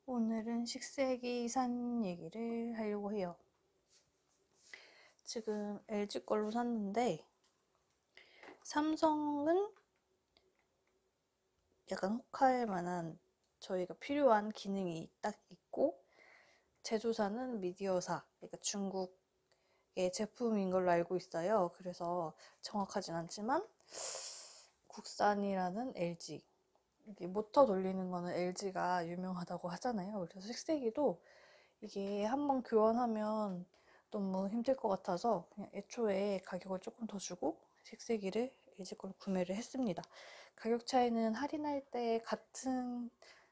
오늘은 식세기 산 얘기를 하려고 해요. 지금 LG 걸로 샀는데 삼성은 약간 혹할 만한 저희가 필요한 기능이 딱 있고, 제조사는 미디어사, 그러니까 중국의 제품인 걸로 알고 있어요. 그래서 정확하진 않지만 국산이라는 LG, 이게 모터 돌리는 거는 LG가 유명하다고 하잖아요. 그래서 식세기도 이게 한번 교환하면 너무 힘들 것 같아서 그냥 애초에 가격을 조금 더 주고 식세기를 LG 걸로 구매를 했습니다. 가격 차이는 할인할 때 같은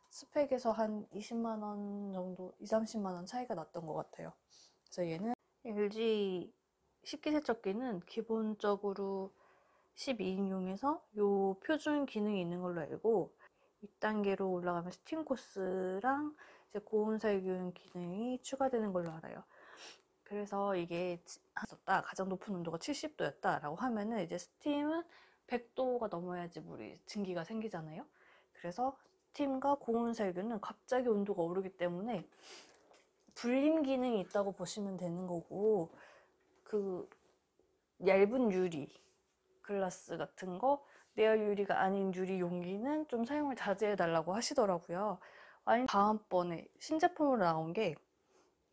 스펙에서 한 20만원 정도, 20-30만원 차이가 났던 것 같아요. 그래서 얘는 LG 식기세척기는 기본적으로 12인용에서 요 표준 기능이 있는 걸로 알고, 2단계로 올라가면 스팀 코스랑 이제 고온 살균 기능이 추가되는 걸로 알아요. 그래서 이게 가장 높은 온도가 70도였다 라고 하면은 이제 스팀은 100도가 넘어야지 물이 증기가 생기잖아요. 그래서 스팀과 고온 살균은 갑자기 온도가 오르기 때문에 불림 기능이 있다고 보시면 되는 거고, 그 얇은 유리 글라스 같은 거, 내열 유리가 아닌 유리 용기는 좀 사용을 자제해 달라고 하시더라고요. 아니, 다음번에 신제품으로 나온 게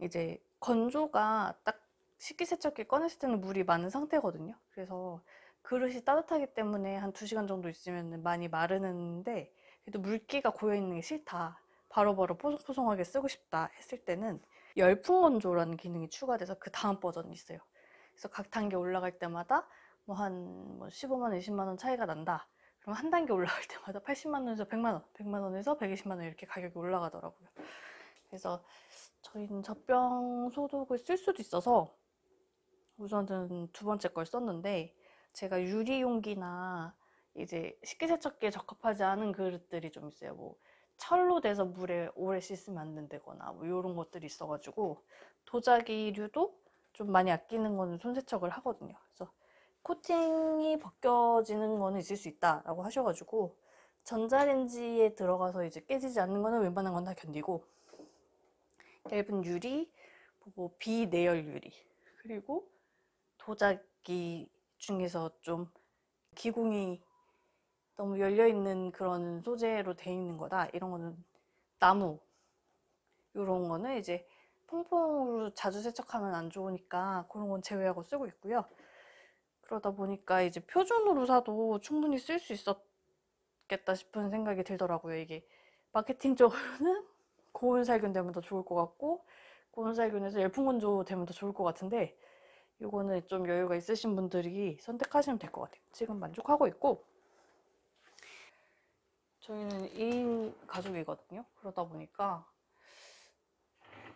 이제 건조가 딱 식기세척기 꺼냈을 때는 물이 많은 상태거든요. 그래서 그릇이 따뜻하기 때문에 한 2시간 정도 있으면 많이 마르는데, 그래도 물기가 고여있는 게 싫다, 바로바로 포송포송하게 쓰고 싶다 했을 때는 열풍 건조라는 기능이 추가돼서 그 다음 버전이 있어요. 그래서 각 단계 올라갈 때마다 뭐 한 15만원, 20만원 차이가 난다. 그럼 한 단계 올라갈 때마다 80만원에서 100만원, 100만원에서 120만원 이렇게 가격이 올라가더라고요. 그래서 저희는 젖병 소독을 쓸 수도 있어서 우선은 두 번째 걸 썼는데, 제가 유리 용기나 이제 식기세척기에 적합하지 않은 그릇들이 좀 있어요. 뭐 철로 돼서 물에 오래 씻으면 안 된다거나 뭐 이런 것들이 있어가지고, 도자기류도 좀 많이 아끼는 거는 손세척을 하거든요. 그래서 코팅이 벗겨지는 거는 있을 수 있다라고 하셔가지고, 전자레인지에 들어가서 이제 깨지지 않는 거는 웬만한 건 다 견디고, 얇은 유리, 뭐 비내열 유리, 그리고 도자기 중에서 좀 기공이 너무 열려있는 그런 소재로 돼 있는 거다, 이런 거는 나무, 이런 거는 이제 퐁퐁으로 자주 세척하면 안 좋으니까 그런 건 제외하고 쓰고 있고요. 그러다 보니까 이제 표준으로 사도 충분히 쓸 수 있었겠다 싶은 생각이 들더라고요. 이게 마케팅적으로는 고온 살균 되면 더 좋을 것 같고, 고온 살균에서 열풍 건조 되면 더 좋을 것 같은데, 이거는 좀 여유가 있으신 분들이 선택하시면 될 것 같아요. 지금 만족하고 있고, 저희는 2인 가족이거든요. 그러다 보니까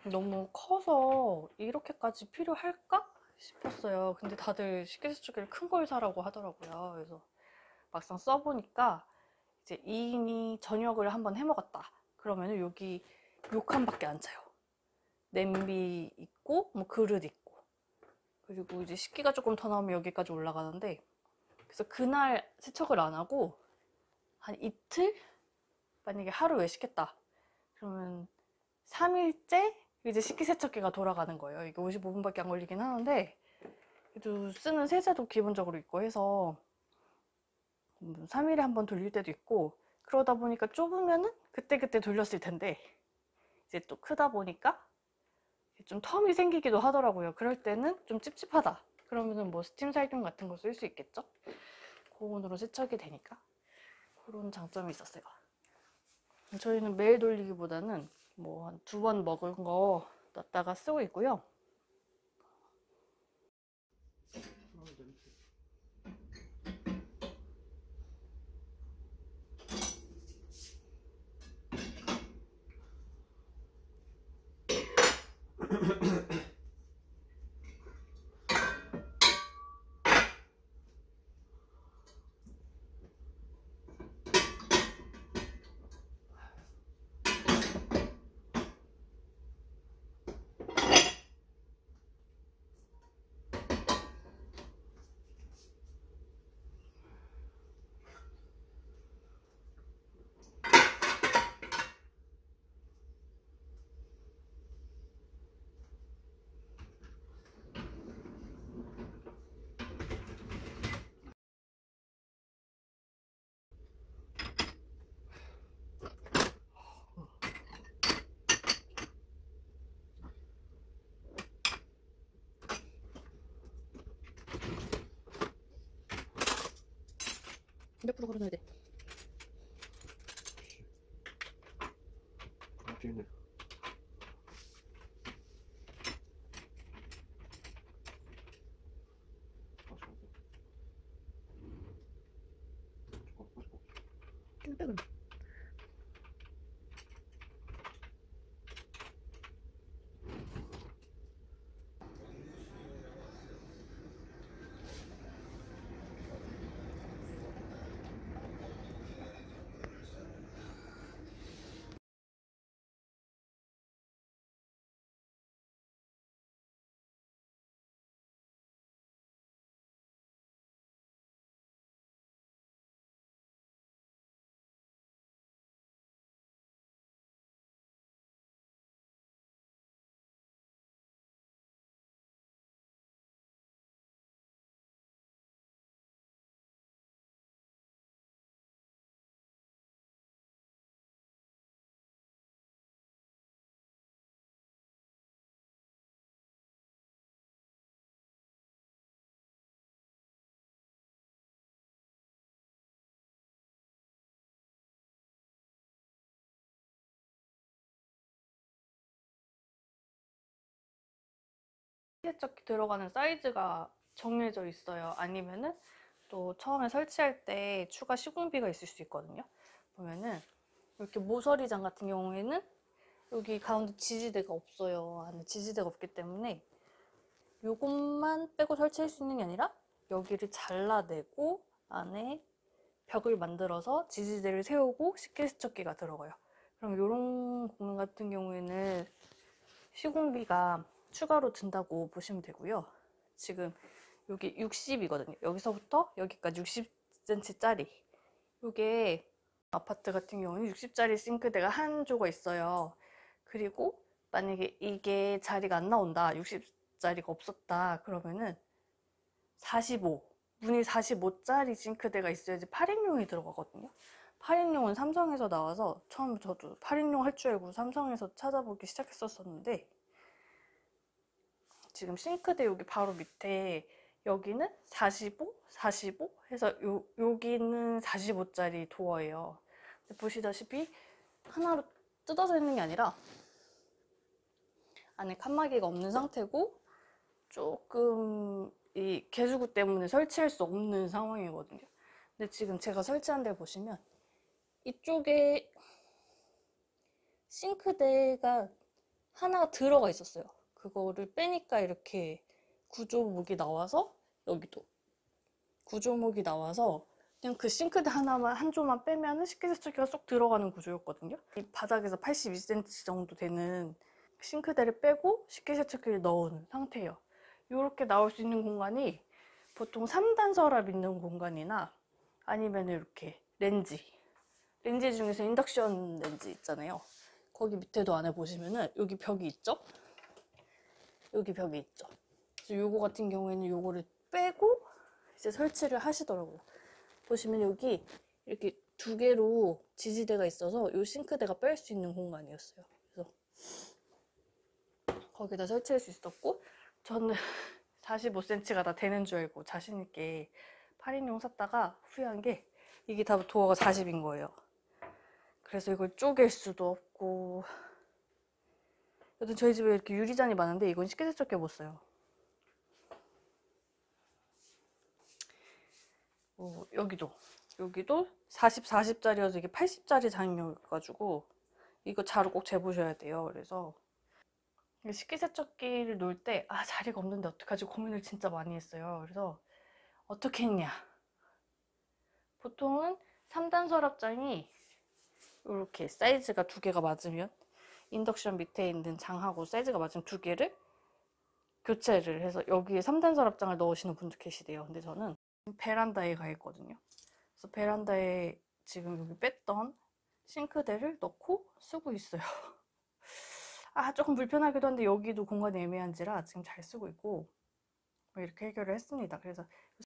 너무 커서 이렇게까지 필요할까 싶었어요. 근데 다들 식기세척기를 큰 걸 사라고 하더라고요. 그래서 막상 써보니까 이제 2인이 저녁을 한번 해먹었다 그러면 여기 요 칸밖에 안 차요. 냄비 있고 뭐 그릇 있고, 그리고 이제 식기가 조금 더 나오면 여기까지 올라가는데, 그래서 그날 세척을 안 하고 한 이틀? 만약에 하루 외식했다 그러면 3일째 이제 식기세척기가 돌아가는 거예요. 이게 55분밖에 안 걸리긴 하는데, 그래도 쓰는 세제도 기본적으로 있고 해서 3일에 한 번 돌릴 때도 있고, 그러다 보니까 좁으면은 그때그때 돌렸을 텐데, 이제 또 크다 보니까 좀 텀이 생기기도 하더라고요. 그럴 때는 좀 찝찝하다 그러면은 뭐 스팀 살균 같은 거 쓸 수 있겠죠? 고온으로 세척이 되니까 그런 장점이 있었어요. 저희는 매일 돌리기보다는 뭐 한 2번 먹은 거 넣었다가 쓰고 있고요. 몇 프로 걸어놔야 돼? 뛰네. 빼 그럼. 시계척기 들어가는 사이즈가 정해져 있어요. 아니면은 또 처음에 설치할 때 추가 시공비가 있을 수 있거든요. 보면은 이렇게 모서리장 같은 경우에는 여기 가운데 지지대가 없어요. 안에 지지대가 없기 때문에 이것만 빼고 설치할 수 있는 게 아니라 여기를 잘라내고 안에 벽을 만들어서 지지대를 세우고 식기세척기가 들어가요. 그럼 이런 공간 같은 경우에는 시공비가 추가로 든다고 보시면 되고요. 지금 여기 60이거든요. 여기서부터 여기까지 60cm짜리. 이게 아파트 같은 경우는 60짜리 싱크대가 한 조가 있어요. 그리고 만약에 이게 자리가 안 나온다, 60짜리가 없었다 그러면은 45, 문이 45짜리 싱크대가 있어야지 8인용이 들어가거든요. 8인용은 삼성에서 나와서 처음 저도 8인용 할 줄 알고 삼성에서 찾아보기 시작했었는데 지금 싱크대 여기 바로 밑에 여기는 45, 45 해서 여기는 45짜리 도어예요. 보시다시피 하나로 뜯어져 있는 게 아니라 안에 칸막이가 없는 상태고 조금 이 개수구 때문에 설치할 수 없는 상황이거든요. 근데 지금 제가 설치한 데 보시면 이쪽에 싱크대가 하나가 들어가 있었어요. 그거를 빼니까 이렇게 구조목이 나와서 여기도 구조목이 나와서 그냥 그 싱크대 하나만 한 조만 빼면은 식기세척기가 쏙 들어가는 구조였거든요. 이 바닥에서 82cm 정도 되는 싱크대를 빼고 식기세척기를 넣은 상태예요. 이렇게 나올 수 있는 공간이 보통 3단 서랍 있는 공간이나 아니면 이렇게 렌지 중에서 인덕션 렌지 있잖아요. 거기 밑에도 안에 보시면은 여기 벽이 있죠? 여기 벽이 있죠? 그래서 요거 같은 경우에는 요거를 빼고 이제 설치를 하시더라고요. 보시면 여기 이렇게 두 개로 지지대가 있어서 요 싱크대가 뺄 수 있는 공간이었어요. 그래서 거기다 설치할 수 있었고 저는 45cm가 다 되는 줄 알고 자신있게 8인용 샀다가 후회한 게 이게 다 도어가 40인 거예요. 그래서 이걸 쪼갤 수도 없고 여튼 저희 집에 이렇게 유리잔이 많은데 이건 식기세척기 못 써요. 여기도 40, 40짜리여서 이게 80짜리 장이어가지고 이거 자루 꼭 재보셔야 돼요. 그래서 식기세척기를 놓을 때 자리가 없는데 어떡하지 고민을 진짜 많이 했어요. 그래서 어떻게 했냐, 보통은 3단 서랍장이 이렇게 사이즈가 두 개가 맞으면 인덕션 밑에 있는 장하고 사이즈가 맞으면 두 개를 교체를 해서 여기에 3단 서랍장을 넣으시는 분도 계시대요. 근데 저는 베란다에 가 있거든요. 그래서 베란다에 지금 여기 뺐던 싱크대를 넣고 쓰고 있어요. 조금 불편하기도 한데 여기도 공간이 애매한지라 지금 잘 쓰고 있고 이렇게 해결을 했습니다. 그래서